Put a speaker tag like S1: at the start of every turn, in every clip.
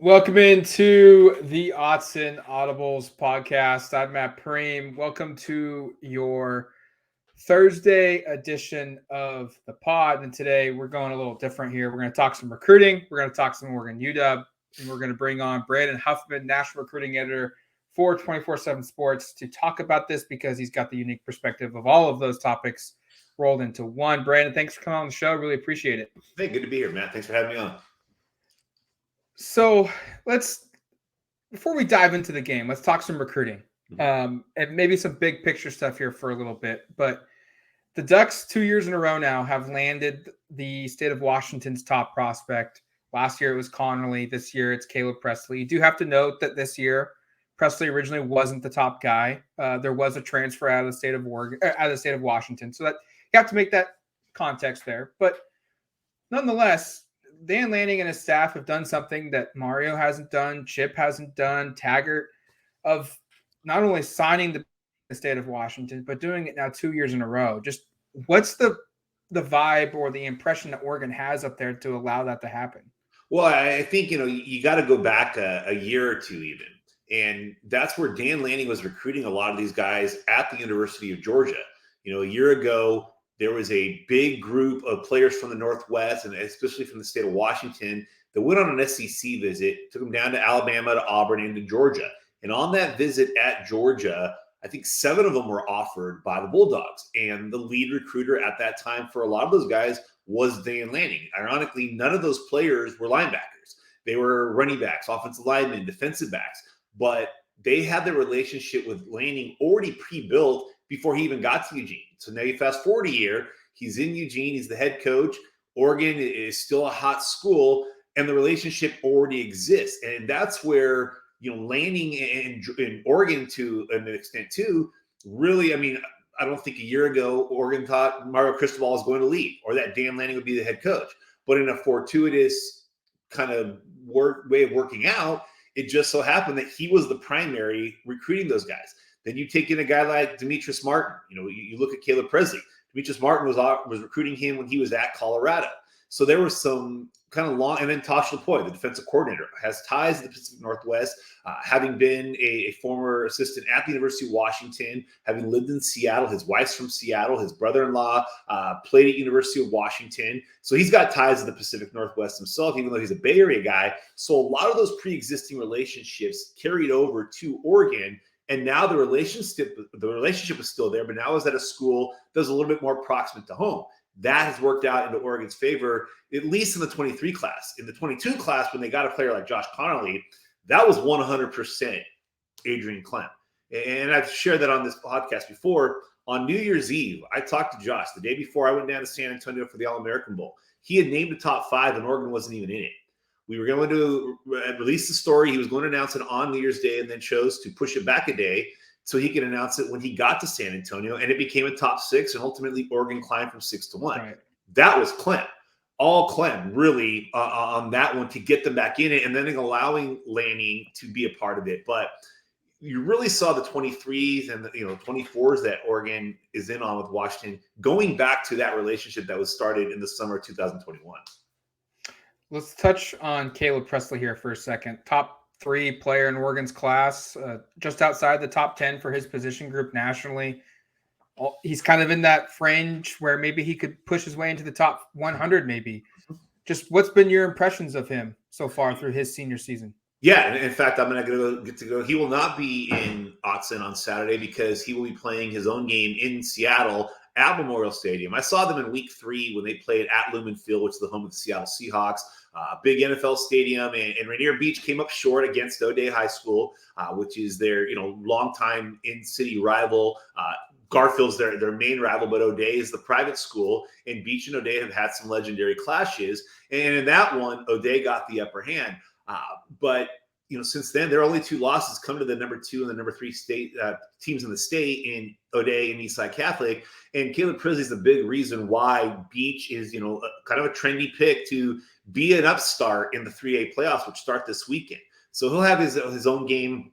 S1: Welcome into the Autzen Audibles Podcast. I'm Matt Preem. Welcome to your Thursday edition of the pod. And today we're going a little different here. We're going to talk some recruiting. We're going to talk some Oregon UW. And we're going to bring on Brandon Huffman, National Recruiting Editor for 24/7 Sports, to talk about this because he's got the unique perspective of all of those topics rolled into one. Brandon, thanks for coming on the show. Really appreciate it.
S2: Hey, good to be here, Matt. Thanks for having me on.
S1: So before we dive into the game, let's talk some recruiting and maybe some big picture stuff here for a little bit. But the Ducks 2 years in a row now have landed the state of Washington's top prospect. Last year it was Connerly. This year it's Caleb Presley. You do have to note that this year Presley originally wasn't the top guy. There was a transfer out of the state of Washington. So that you have to make that context there. But nonetheless, Dan Lanning and his staff have done something that Mario hasn't done, Chip hasn't done, Taggart, of not only signing the state of Washington, but doing it now 2 years in a row. Just what's the vibe or the impression that Oregon has up there to allow that to happen?
S2: Well, I think, you got to go back a year or two even. And that's where Dan Lanning was recruiting a lot of these guys at the University of Georgia. A year ago, there was a big group of players from the Northwest, and especially from the state of Washington, that went on an SEC visit, took them down to Alabama, to Auburn, and to Georgia. And on that visit at Georgia, I think 7 of them were offered by the Bulldogs. And the lead recruiter at that time for a lot of those guys was Dan Lanning. Ironically, none of those players were linebackers. They were running backs, offensive linemen, defensive backs. But they had their relationship with Lanning already pre-built before he even got to Eugene. So now you fast forward a year, he's in Eugene, he's the head coach. Oregon is still a hot school, and the relationship already exists. And that's where, Lanning and Oregon, to an extent too, really, I don't think a year ago Oregon thought Mario Cristobal was going to leave or that Dan Lanning would be the head coach. But in a fortuitous kind of way of working out, it just so happened that he was the primary recruiting those guys. Then you take in a guy like Demetrius Martin. You look at Caleb Presley. Demetrius Martin was recruiting him when he was at Colorado. So there was some kind of long, and then Tosh Lapoy, the defensive coordinator, has ties to the Pacific Northwest, having been a former assistant at the University of Washington, having lived in Seattle. His wife's from Seattle. His brother-in-law played at University of Washington. So he's got ties to the Pacific Northwest himself, even though he's a Bay Area guy. So a lot of those pre-existing relationships carried over to Oregon. And now the relationship is still there, but now is at a school that's a little bit more proximate to home. That has worked out into Oregon's favor, at least in the 23 class. In the 22 class, when they got a player like Josh Connerly, that was 100% Adrian Clem. And I've shared that on this podcast before. On New Year's Eve, I talked to Josh the day before I went down to San Antonio for the All-American Bowl. He had named the top 5, and Oregon wasn't even in it. We were going to release the story. He was going to announce it on New Year's Day and then chose to push it back a day so he could announce it when he got to San Antonio, and it became a top 6, and ultimately Oregon climbed from 6 to 1. Right. That was Clem. All Clem, really, on that one to get them back in it, and then allowing Lanning to be a part of it. But you really saw the 23s and the 24s that Oregon is in on with Washington going back to that relationship that was started in the summer of 2021.
S1: Let's touch on Caleb Presley here for a second. Top 3 player in Oregon's class, just outside the top 10 for his position group nationally. He's kind of in that fringe where maybe he could push his way into the top 100 maybe. Just what's been your impressions of him so far through his senior season?
S2: Yeah, in fact, I'm going to get to go. He will not be in Autzen on Saturday because he will be playing his own game in Seattle at Memorial Stadium. I saw them in week 3 when they played at Lumen Field, which is the home of the Seattle Seahawks. Big NFL stadium, and Rainier Beach came up short against O'Dea High School, which is their longtime in-city rival. Garfield's their main rival, but O'Dea is the private school, and Beach and O'Dea have had some legendary clashes. And in that one, O'Dea got the upper hand. But since then, their only 2 losses come to the number 2 and the number 3 state teams in the state in O'Dea and Eastside Catholic. And Caleb Presley is the big reason why Beach is, kind of a trendy pick to be an upstart in the 3A playoffs, which start this weekend. So he'll have his own game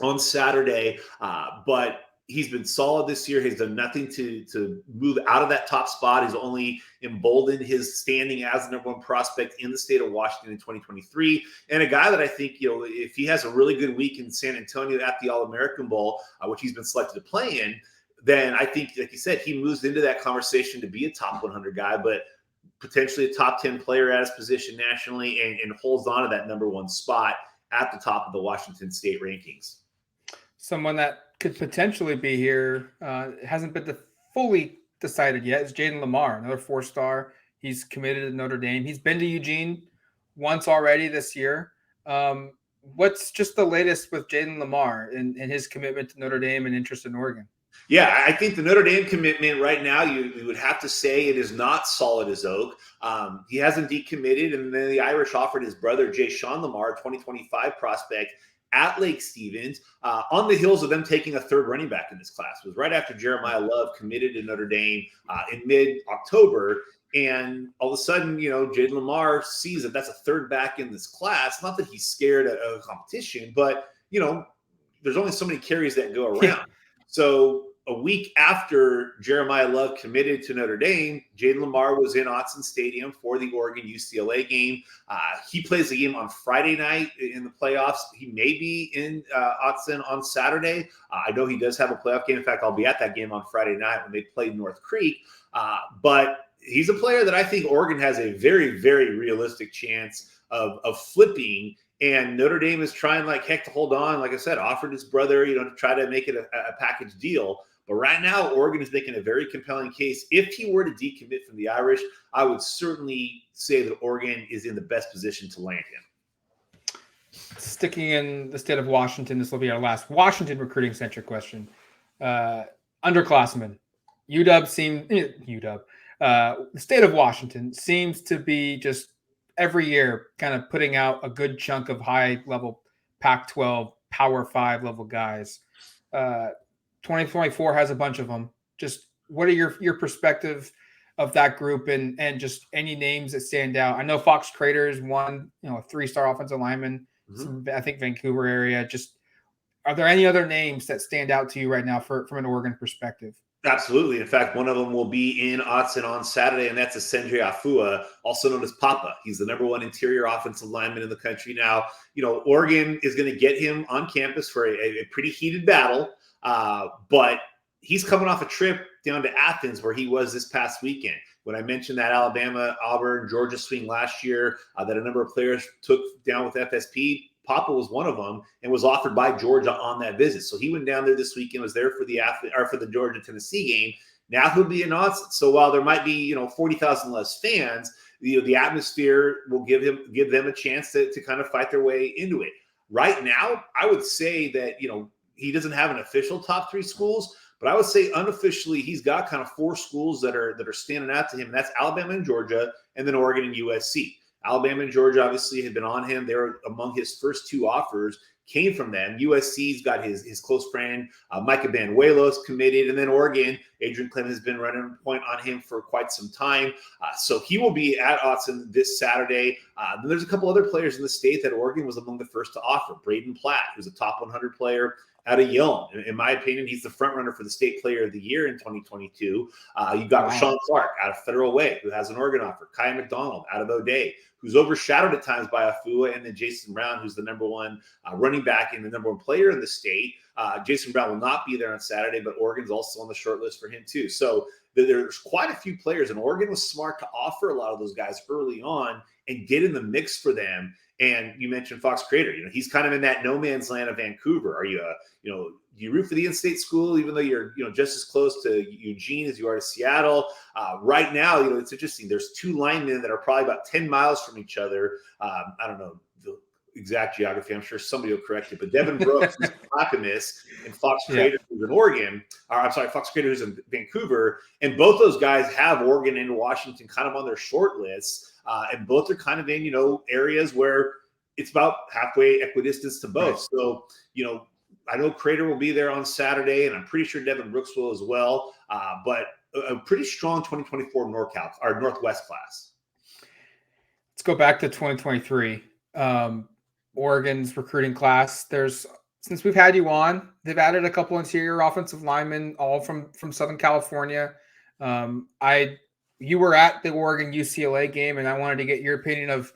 S2: on Saturday. But he's been solid this year. He's done nothing to move out of that top spot. He's only emboldened his standing as the number one prospect in the state of Washington in 2023. And a guy that I think, if he has a really good week in San Antonio at the All-American Bowl, which he's been selected to play in, then I think, like you said, he moves into that conversation to be a top 100 guy, but potentially a top 10 player at his position nationally and holds on to that number one spot at the top of the Washington State rankings.
S1: Someone that could potentially be here, hasn't been fully decided yet, is Jaden Lamar, another 4-star. He's committed to Notre Dame. He's been to Eugene once already this year. What's just the latest with Jaden Lamar and his commitment to Notre Dame and interest in Oregon?
S2: Yeah, I think the Notre Dame commitment right now, you would have to say it is not solid as oak. He hasn't decommitted, and then the Irish offered his brother, Jayshawn Lamar, 2025 prospect, at Lake Stevens, on the heels of them taking a third running back in this class. It was right after Jeremiah Love committed to Notre Dame in mid-October. And all of a sudden, Jaden Lamar sees that that's a third back in this class. Not that he's scared of competition, but, there's only so many carries that go around. So a week after Jeremiah Love committed to Notre Dame, Jaden Lamar was in Autzen Stadium for the Oregon-UCLA game. He plays the game on Friday night in the playoffs. He may be in Autzen on Saturday. I know he does have a playoff game. In fact, I'll be at that game on Friday night when they play North Creek. But he's a player that I think Oregon has a very, very realistic chance of flipping. And Notre Dame is trying like heck to hold on. Like I said, offered his brother, to try to make it a package deal. But right now, Oregon is making a very compelling case. If he were to decommit from the Irish, I would certainly say that Oregon is in the best position to land him.
S1: Sticking in the state of Washington, this will be our last Washington recruiting-centric question. Underclassmen. The state of Washington seems to be just every year kind of putting out a good chunk of high-level Pac-12, Power 5 level guys. 2024 has a bunch of them. Just what are your perspective of that group and just any names that stand out? I know Fox Crater is one, a 3-star offensive lineman, I think Vancouver area. Just are there any other names that stand out to you right now from an Oregon perspective?
S2: Absolutely. In fact, one of them will be in Autzen on Saturday, and that's Ascendre Afua, also known as Papa. He's the number one interior offensive lineman in the country now. Oregon is going to get him on campus for a pretty heated battle, but he's coming off a trip down to Athens where he was this past weekend. When I mentioned that Alabama, Auburn, Georgia swing last year that a number of players took down with FSP, Papa was one of them and was offered by Georgia on that visit. So he went down there this weekend, was there for the Georgia-Tennessee game. Now he'll be in Autzen. So while there might be 40,000 less fans, the atmosphere will give them a chance to kind of fight their way into it. Right now, I would say that he doesn't have an official top 3 schools, but I would say unofficially he's got kind of 4 schools that are standing out to him. And that's Alabama and Georgia, and then Oregon and USC. Alabama and Georgia obviously had been on him. They were among his first 2 offers, came from them. USC's got his close friend, Micah Banuelos, committed. And then Oregon, Adrian Clem has been running point on him for quite some time. So he will be at Autzen this Saturday. Then there's a couple other players in the state that Oregon was among the first to offer. Braden Platt, who's a top 100 player out of Yale. In my opinion, he's the front runner for the State Player of the Year in 2022. You got Rashawn Clark out of Federal Way, who has an Oregon offer. Kyle McDonald out of O'Day, who's overshadowed at times by Afua, and then Jason Brown, who's the number one running back and the number one player in the state. Jason Brown will not be there on Saturday, but Oregon's also on the short list for him too. So there's quite a few players, and Oregon was smart to offer a lot of those guys early on and get in the mix for them. And you mentioned Fox Crater. He's kind of in that no man's land of Vancouver. Are you, do you root for the in-state school, even though you're, just as close to Eugene as you are to Seattle? Right now, it's interesting. There's 2 linemen that are probably about 10 miles from each other. I don't know the exact geography. I'm sure somebody will correct it. But Devin Brooks, who's in Clackamas, and Fox Crater, who's in Oregon. Fox Crater, who's in Vancouver. And both those guys have Oregon and Washington kind of on their short lists. And both are kind of in, areas where it's about halfway equidistance to both. Right. So, I know Crater will be there on Saturday, and I'm pretty sure Devin Brooks will as well. But a pretty strong 2024 Northwest class.
S1: Let's go back to 2023. Oregon's recruiting class. There's since we've had you on, they've added a couple interior offensive linemen, all from Southern California. You were at the Oregon UCLA game, and I wanted to get your opinion of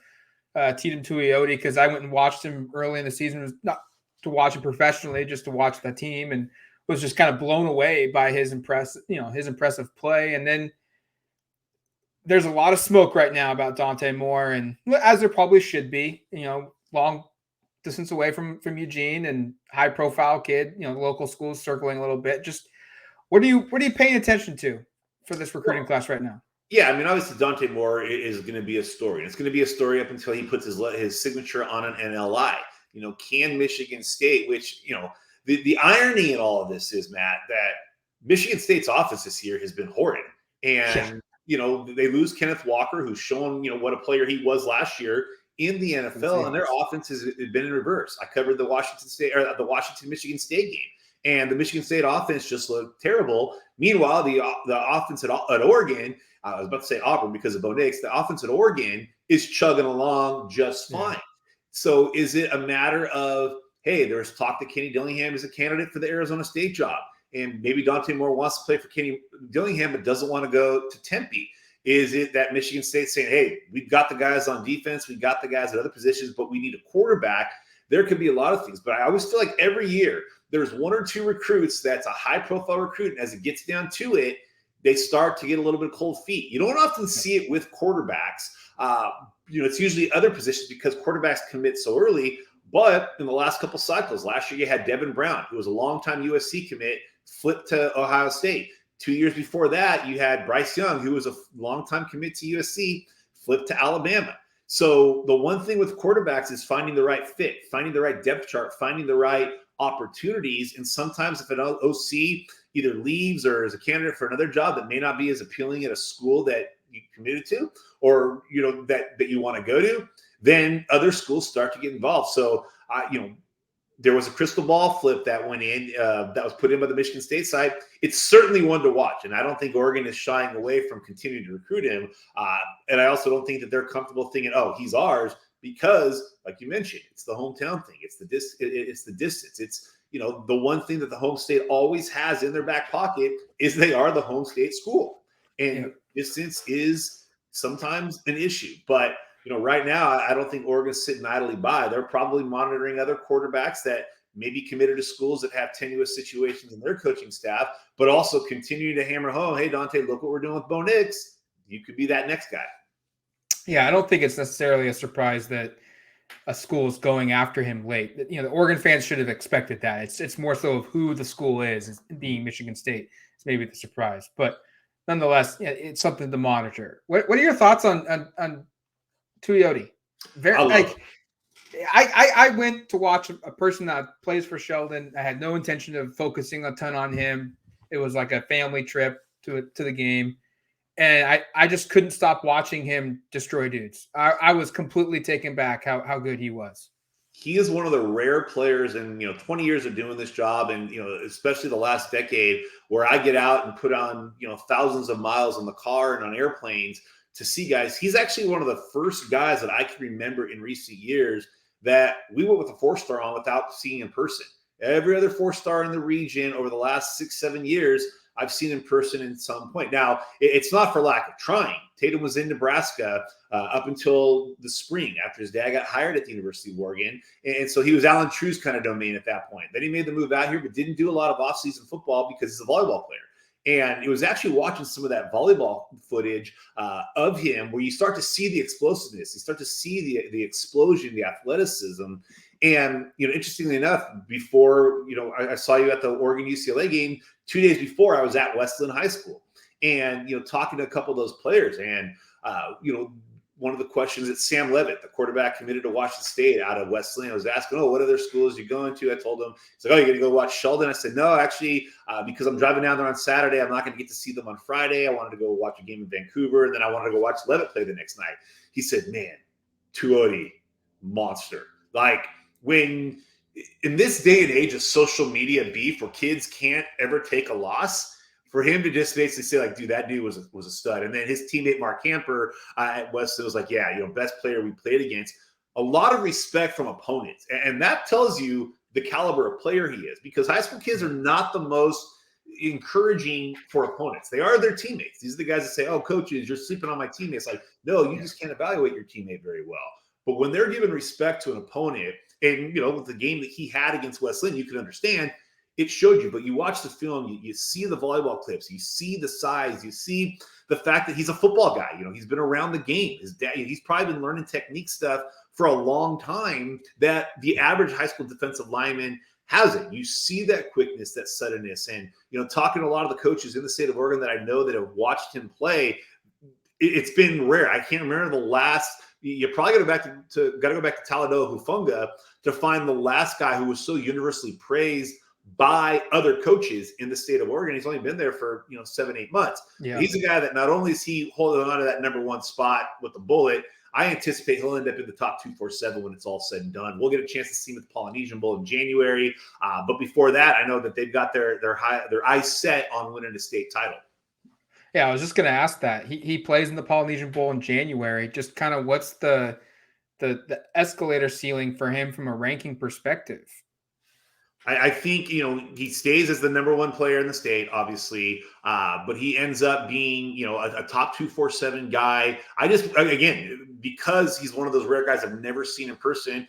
S1: Tatum Tuioti because I went and watched him early in the season, not to watch him professionally, just to watch the team, and was just kind of blown away by his impressive play. And then there's a lot of smoke right now about Dante Moore, and as there probably should be, long distance away from Eugene and high profile kid, local schools circling a little bit. Just what are you paying attention to for this recruiting class right now?
S2: Yeah, I mean, obviously Dante Moore is going to be a story. And it's going to be a story up until he puts his signature on an NLI. Can Michigan State, which, the irony in all of this is, Matt, that Michigan State's offense this year has been horrid. And, they lose Kenneth Walker, who's shown, what a player he was last year in the NFL, and their offense has been in reverse. I covered the Washington-Michigan State game, and the Michigan State offense just looked terrible. Meanwhile, the offense at Oregon, I was about to say Auburn because of Bo Nix, the offense at Oregon is chugging along just fine. So is it a matter of, hey, there's talk that Kenny Dillingham is a candidate for the Arizona State job, and maybe Dante Moore wants to play for Kenny Dillingham but doesn't want to go to Tempe? Is it that Michigan State's saying, hey, we've got the guys on defense, we've got the guys at other positions, but we need a quarterback? There could be a lot of things. But I always feel like every year there's one or two recruits that's a high-profile recruit, and as it gets down to it, they start to get a little bit of cold feet. You don't often see it with quarterbacks. It's usually other positions because quarterbacks commit so early. But in the last couple cycles, last year you had Devin Brown, who was a longtime USC commit, flipped to Ohio State. 2 years before that, you had Bryce Young, who was a longtime commit to USC, flipped to Alabama. So the one thing with quarterbacks is finding the right fit, finding the right depth chart, finding the right opportunities. And sometimes if an OC either leaves or is a candidate for another job that may not be as appealing at a school that you committed to, or that you want to go to, then other schools start to get involved. So there was a crystal ball flip that went in, that was put in by the Michigan State side. It's certainly one to watch, and I don't think Oregon is shying away from continuing to recruit him. And I also don't think that they're comfortable thinking, oh, he's ours, because, like you mentioned, it's the hometown thing. It's the distance. It's the one thing that the home state always has in their back pocket is they are the home state school, and distance is sometimes an issue. But right now, I don't think Oregon's sitting idly by. They're probably monitoring other quarterbacks that may be committed to schools that have tenuous situations in their coaching staff, but also continuing to hammer home, hey, Dante, look what we're doing with Bo Nix. You could be that next guy.
S1: Yeah, I don't think it's necessarily a surprise that a school is going after him late. The Oregon fans should have expected that. It's more so of who the school is being Michigan State. It's maybe the surprise. But nonetheless, it's something to monitor. What are your thoughts on Tuioti? I went to watch a person that plays for Sheldon. I had no intention of focusing a ton on him. It was like a family trip to the game, and I just couldn't stop watching him destroy dudes. I was completely taken back how good he was.
S2: He is one of the rare players in 20 years of doing this job, and especially the last decade, where I get out and put on thousands of miles on the car and on airplanes to see guys. He's actually one of the first guys that I can remember in recent years that we went with a 4-star on without seeing in person. Every other 4-star in the region over the last 6-7 years, I've seen in person at some point. Now, it's not for lack of trying. Tatum was in Nebraska up until the spring after his dad got hired at the University of Oregon. And so he was Alan True's kind of domain at that point. Then he made the move out here, but didn't do a lot of offseason football because he's a volleyball player. And it was actually watching some of that volleyball footage of him where you start to see the explosiveness, you start to see the explosion, the athleticism. And, interestingly enough, before, I saw you at the Oregon UCLA game, 2 days before I was at Westland High School and, talking to a couple of those players. And, one of the questions that Sam Levitt, the quarterback committed to Washington State out of Wesleyan, I was asking, what other schools are you going to? I told him, he's like, you're going to go watch Sheldon? I said, no, actually, because I'm driving down there on Saturday, I'm not going to get to see them on Friday. I wanted to go watch a game in Vancouver, and then I wanted to go watch Levitt play the next night. He said, man, Tuioti, monster. Like, when in this day and age of social media beef where kids can't ever take a loss, for him to just basically say, like, dude, that dude was a stud. And then his teammate Mark Camper at West was like, yeah, best player we played against. A lot of respect from opponents. And that tells you the caliber of player he is, because high school kids are not the most encouraging for opponents. They are their teammates. These are the guys that say, oh, coaches, you're sleeping on my teammates. Like, no, you just can't evaluate your teammate very well. But when they're giving respect to an opponent, and, with the game that he had against Wesleyan, you can understand it showed you. But you watch the film, you see the volleyball clips, you see the size, you see the fact that he's a football guy. He's been around the game. His dad, he's probably been learning technique stuff for a long time that the average high school defensive lineman hasn't. You see that quickness, that suddenness. And, talking to a lot of the coaches in the state of Oregon that I know that have watched him play, it's been rare. I can't remember the last. You probably got to go back to Talladega Hufunga to find the last guy who was so universally praised by other coaches in the state of Oregon. He's only been there for 7-8 months. Yeah. He's a guy that not only is he holding on to that number one spot with the bullet, I anticipate he'll end up in the top 247 when it's all said and done. We'll get a chance to see him at the Polynesian Bowl in January, but before that, I know that they've got their eyes set on winning a state title.
S1: Yeah, I was just going to ask that. He plays in the Polynesian Bowl in January. Just kind of what's the escalator ceiling for him from a ranking perspective?
S2: I think, he stays as the number one player in the state, obviously, but he ends up being, a top 247 guy. Again, because he's one of those rare guys I've never seen in person,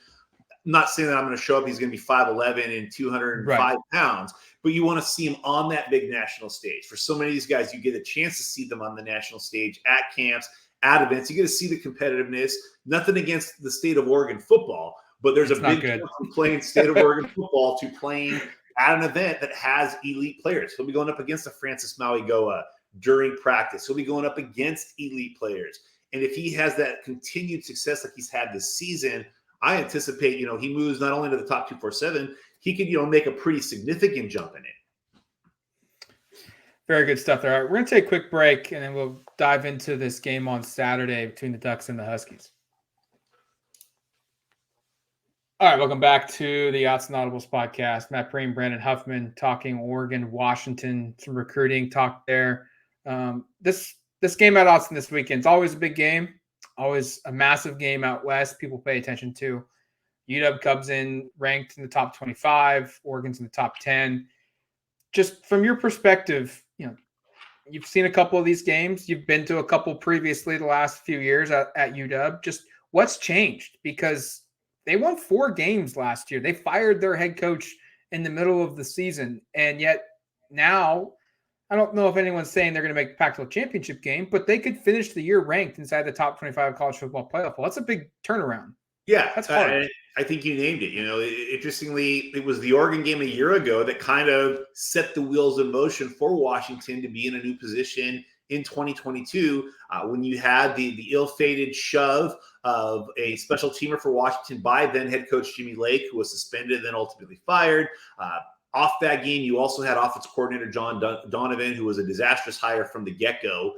S2: I'm not saying that I'm going to show up, he's going to be 5'11" and 205 pounds, but you want to see him on that big national stage. For so many of these guys, you get a chance to see them on the national stage at camps, at events. You get to see the competitiveness. Nothing against the state of Oregon football, but there's a big difference from playing state of Oregon football to playing at an event that has elite players. He'll be going up against a Francis Mauigoa during practice. He'll be going up against elite players. And if he has that continued success like he's had this season, I anticipate, he moves not only to the top 247, he could, make a pretty significant jump in it.
S1: Very good stuff there. All right, we're going to take a quick break, and then we'll dive into this game on Saturday between the Ducks and the Huskies. All right, welcome back to the Autzen Audibles Podcast. Matt Preem, Brandon Huffman, talking Oregon, Washington, some recruiting talk there. This game at Autzen this weekend is always a big game, always a massive game out west. People pay attention to. UW comes in ranked in the top 25. Oregon's in the top 10. Just from your perspective, you've seen a couple of these games. You've been to a couple previously the last few years at UW. Just what's changed? Because they won 4 games last year. They fired their head coach in the middle of the season. And yet now, I don't know if anyone's saying they're going to make the Pac-12 championship game, but they could finish the year ranked inside the top 25 college football playoff. Well, that's a big turnaround.
S2: Yeah,
S1: that's hard.
S2: I think you named it. Interestingly, it was the Oregon game a year ago that kind of set the wheels in motion for Washington to be in a new position in 2022 when you had the ill-fated shove of a special teamer for Washington by then head coach Jimmy Lake, who was suspended and then ultimately fired. Off that game, you also had offensive coordinator John Donovan, who was a disastrous hire from the get-go.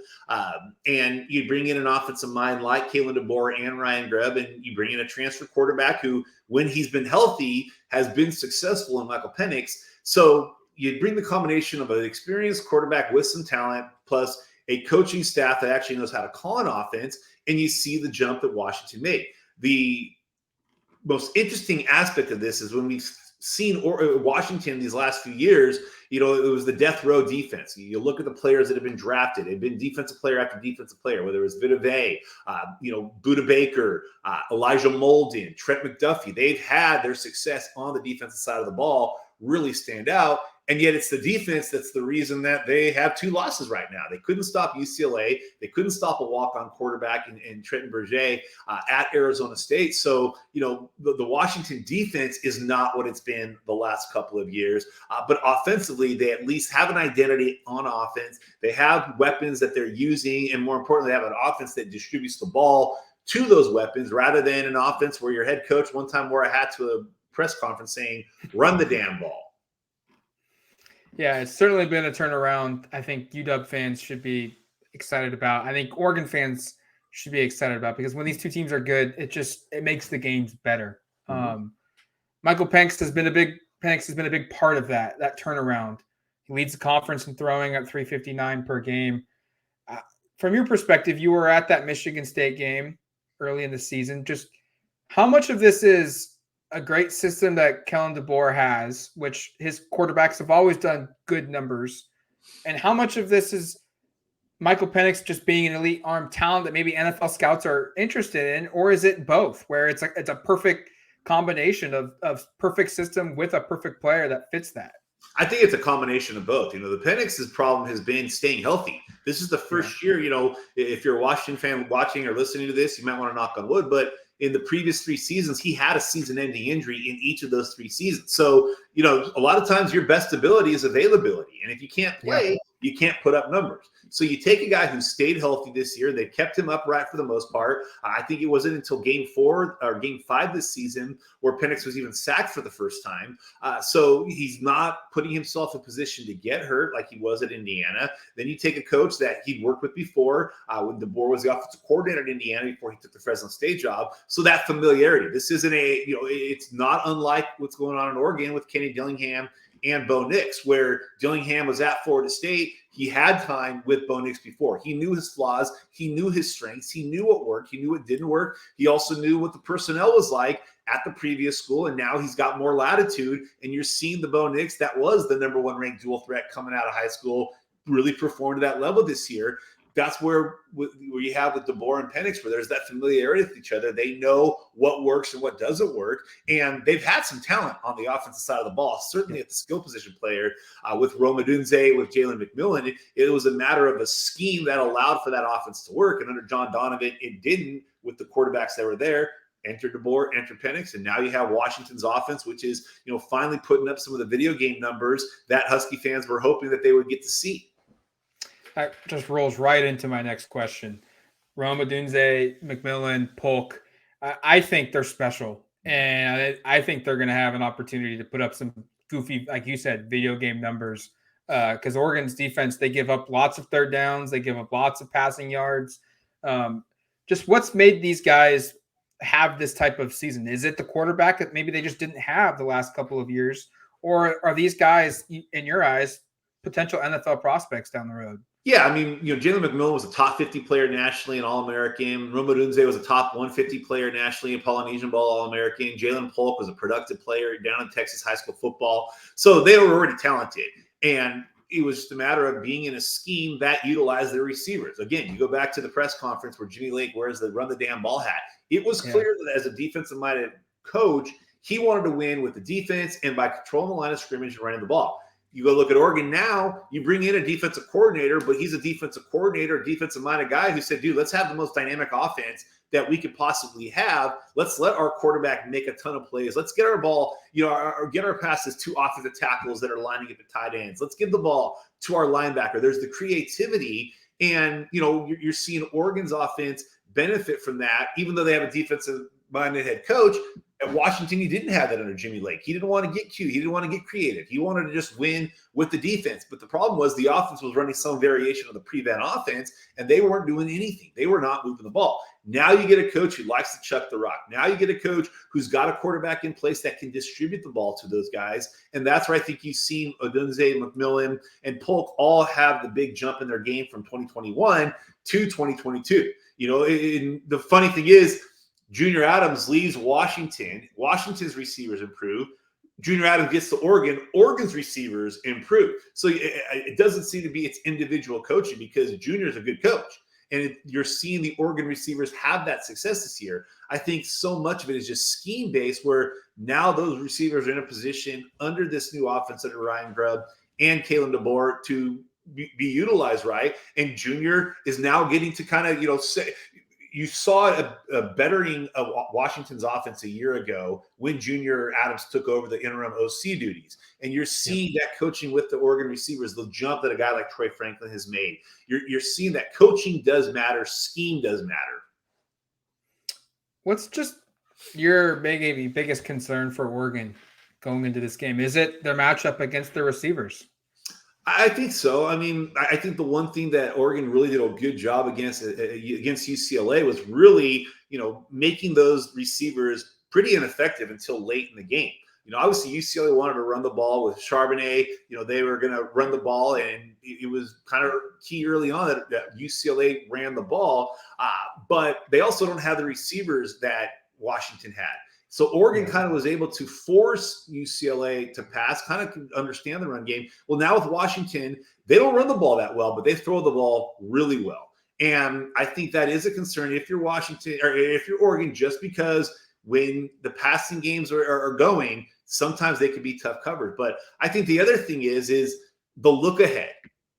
S2: And you bring in an offensive mind like Kalen DeBoer and Ryan Grubb, and you bring in a transfer quarterback who, when he's been healthy, has been successful in Michael Penix. So you bring the combination of an experienced quarterback with some talent, plus a coaching staff that actually knows how to call an offense, and you see the jump that Washington made. The most interesting aspect of this is when we've seen Washington these last few years, it was the death row defense. You look at the players that have been drafted. They've been defensive player after defensive player, whether it was Vita Vey, Buda Baker, Elijah Molden, Trent McDuffie. They've had their success on the defensive side of the ball really stand out. And yet it's the defense that's the reason that they have 2 losses right now. They couldn't stop UCLA. They couldn't stop a walk-on quarterback in Trenton Berger at Arizona State. So, the Washington defense is not what it's been the last couple of years. But offensively, they at least have an identity on offense. They have weapons that they're using. And more importantly, they have an offense that distributes the ball to those weapons rather than an offense where your head coach one time wore a hat to a press conference saying, run the damn ball.
S1: Yeah, it's certainly been a turnaround. I think UW fans should be excited about. I think Oregon fans should be excited about, because when these two teams are good, it makes the games better. Mm-hmm. Michael Penix has been a big part of that turnaround. He leads the conference in throwing at 359 per game. From your perspective, you were at that Michigan State game early in the season. Just how much of this is a great system that Kellen DeBoer has, which his quarterbacks have always done good numbers, and how much of this is Michael Penix just being an elite arm talent that maybe NFL scouts are interested in, or is it both, where it's a perfect combination of perfect system with a perfect player that fits that?
S2: I think it's a combination of both. The Penix's problem has been staying healthy. This is the first year, if you're a Washington fan watching or listening to this, you might want to knock on wood, but in the previous 3 seasons, he had a season-ending injury in each of those 3 seasons. So, a lot of times your best ability is availability. And if you can't play, you can't put up numbers. So you take a guy who stayed healthy this year. They kept him upright for the most part. I think it wasn't until game 4 or game 5 this season where Penix was even sacked for the first time. So he's not putting himself in position to get hurt like he was at Indiana. Then you take a coach that he'd worked with before when DeBoer was the offensive coordinator at Indiana before he took the Fresno State job. So that familiarity. This isn't it's not unlike what's going on in Oregon with Kenny Dillingham and Bo Nix, where Dillingham was at Florida State. He had time with Bo Nix before. He knew his flaws. He knew his strengths. He knew what worked. He knew what didn't work. He also knew what the personnel was like at the previous school, and now he's got more latitude, and you're seeing the Bo Nix that was the number 1 ranked dual threat coming out of high school really perform to that level this year. That's where you have with DeBoer and Penix, where there's that familiarity with each other. They know what works and what doesn't work. And they've had some talent on the offensive side of the ball, certainly at the skill position player with Rome Odunze, with Jalen McMillan. It was a matter of a scheme that allowed for that offense to work. And under John Donovan, it didn't with the quarterbacks that were there. Enter DeBoer, enter Penix, and now you have Washington's offense, which is, finally putting up some of the video game numbers that Husky fans were hoping that they would get to see.
S1: That just rolls right into my next question. Rome Odunze, McMillan, Polk, I think they're special. And I think they're going to have an opportunity to put up some goofy, like you said, video game numbers. Because Oregon's defense, they give up lots of third downs. They give up lots of passing yards. Just what's made these guys have this type of season? Is it the quarterback that maybe they just didn't have the last couple of years? Or are these guys, in your eyes, potential NFL prospects down the road?
S2: Yeah, Jalen McMillan was a top 50 player nationally and All-American. Rome Odunze was a top 150 player nationally and Polynesian Ball All-American. Jalen Polk was a productive player down in Texas high school football. So they were already talented. And it was just a matter of being in a scheme that utilized their receivers. Again, you go back to the press conference where Jimmy Lake wears the run the damn ball hat. It was clear that as a defensive-minded coach, he wanted to win with the defense and by controlling the line of scrimmage and running the ball. You go look at Oregon now, you bring in a defensive coordinator, but he's a defensive coordinator, a defensive-minded guy who said, dude, let's have the most dynamic offense that we could possibly have. Let's let our quarterback make a ton of plays. Let's get our ball, or get our passes to offensive tackles that are lining up at tight ends. Let's give the ball to our linebacker. There's the creativity, and, you're seeing Oregon's offense benefit from that, even though they have a defensive-minded head coach. At Washington, he didn't have that under Jimmy Lake. He didn't want to get cute. He didn't want to get creative. He wanted to just win with the defense. But the problem was the offense was running some variation of the prevent offense, and they weren't doing anything. They were not moving the ball. Now you get a coach who likes to chuck the rock. Now you get a coach who's got a quarterback in place that can distribute the ball to those guys. And that's where I think you've seen Odunze, McMillan, and Polk all have the big jump in their game from 2021 to 2022. The funny thing is, Junior Adams leaves Washington. Washington's receivers improve. Junior Adams gets to Oregon. Oregon's receivers improve. So it doesn't seem to be its individual coaching because Junior's a good coach. And you're seeing the Oregon receivers have that success this year. I think so much of it is just scheme-based where now those receivers are in a position under this new offense under Ryan Grubb and Kalen DeBoer to be utilized right. And Junior is now getting to kind of, say – you saw a bettering of Washington's offense a year ago when Junior Adams took over the interim OC duties. And you're seeing that coaching with the Oregon receivers, the jump that a guy like Troy Franklin has made. You're seeing that coaching does matter, scheme does matter.
S1: What's just your biggest concern for Oregon going into this game? Is it their matchup against their receivers?
S2: I think so. I think the one thing that Oregon really did a good job against UCLA was really, making those receivers pretty ineffective until late in the game. Obviously UCLA wanted to run the ball with Charbonnet. They were going to run the ball, and it was kind of key early on that UCLA ran the ball. But they also don't have the receivers that Washington had. So Oregon kind of was able to force UCLA to pass, kind of understand the run game. Well, now with Washington, they don't run the ball that well, but they throw the ball really well. And I think that is a concern if you're Washington or if you're Oregon, just because when the passing games are going, sometimes they can be tough covered. But I think the other thing is the look ahead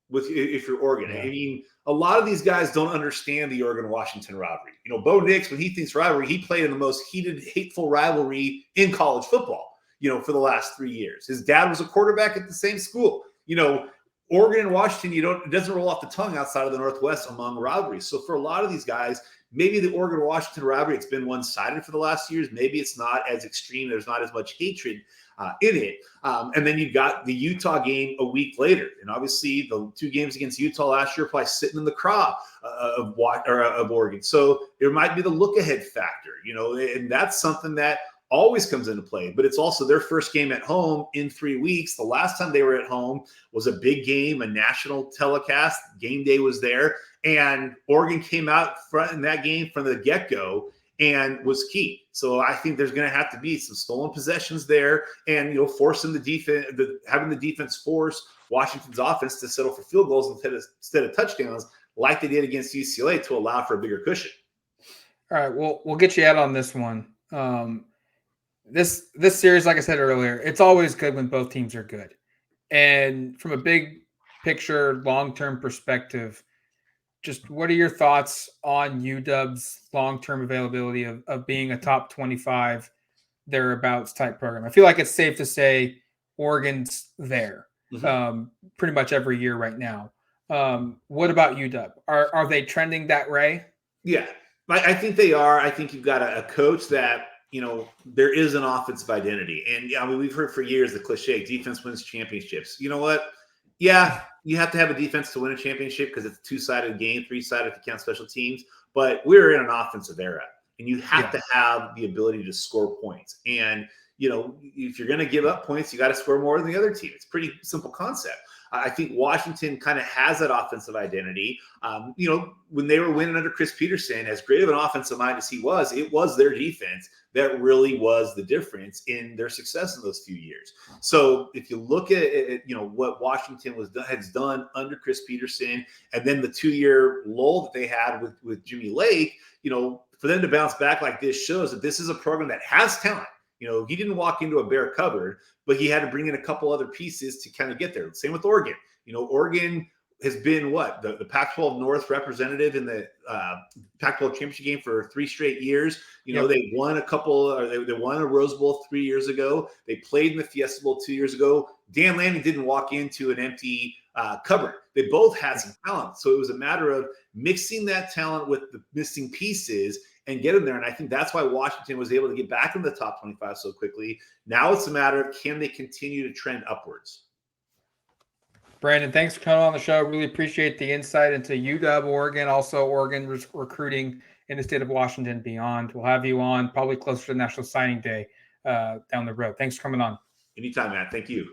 S2: with if you're Oregon. I mean, a lot of these guys don't understand the Oregon-Washington rivalry. Bo Nix, when he thinks rivalry, he played in the most heated, hateful rivalry in college football, for the last 3 years. His dad was a quarterback at the same school. Oregon and Washington, it doesn't roll off the tongue outside of the Northwest among rivalries. So for a lot of these guys, maybe the Oregon-Washington rivalry, it's been one-sided for the last years. Maybe it's not as extreme. There's not as much hatred in it. And then you've got the Utah game a week later. And obviously the 2 games against Utah last year probably sitting in the craw of Oregon. So there might be the look-ahead factor, and that's something that always comes into play, but it's also their first game at home in 3 weeks. The last time they were at home was a big game, a national telecast. Game day was there, and Oregon came out front in that game from the get-go and was key. So I think there's going to have to be some stolen possessions there, and forcing the defense, having the defense force Washington's offense to settle for field goals instead of touchdowns, like they did against UCLA, to allow for a bigger cushion.
S1: All right, well, we'll get you out on this one. This series, like I said earlier, it's always good when both teams are good. And from a big picture, long-term perspective, just what are your thoughts on UW's long-term availability of being a top 25 thereabouts type program? I feel like it's safe to say Oregon's there pretty much every year right now. What about UW? Are they trending that way?
S2: Yeah, I think they are. I think you've got a coach that, there is an offensive identity. And we've heard for years the cliche, defense wins championships. You know what? Yeah, you have to have a defense to win a championship because it's a 2-sided game, 3-sided if you count special teams. But we're in an offensive era, and you have to have the ability to score points. And, if you're going to give up points, you got to score more than the other team. It's a pretty simple concept. I think Washington kind of has that offensive identity. When they were winning under Chris Peterson, as great of an offensive mind as he was, it was their defense that really was the difference in their success in those few years. So if you look at what Washington has done under Chris Peterson, and then the 2-year lull that they had with Jimmy Lake, for them to bounce back like this shows that this is a program that has talent. He didn't walk into a bare cupboard, but he had to bring in a couple other pieces to kind of get there. Same with Oregon. Oregon has been the Pac-12 North representative in the Pac-12 championship game for 3 straight years. They won they won a Rose Bowl 3 years ago. They played in the Fiesta Bowl 2 years ago. Dan Lanning didn't walk into an empty cupboard. They both had some talent. So it was a matter of mixing that talent with the missing pieces and get them there. And I think that's why Washington was able to get back in the top 25 so quickly. Now it's a matter of, can they continue to trend upwards?
S1: Brandon, thanks for coming on the show. Really appreciate the insight into UW, Oregon, also Oregon recruiting in the state of Washington and beyond. We'll have you on probably closer to National Signing Day down the road. Thanks for coming on.
S2: Anytime, Matt. Thank you.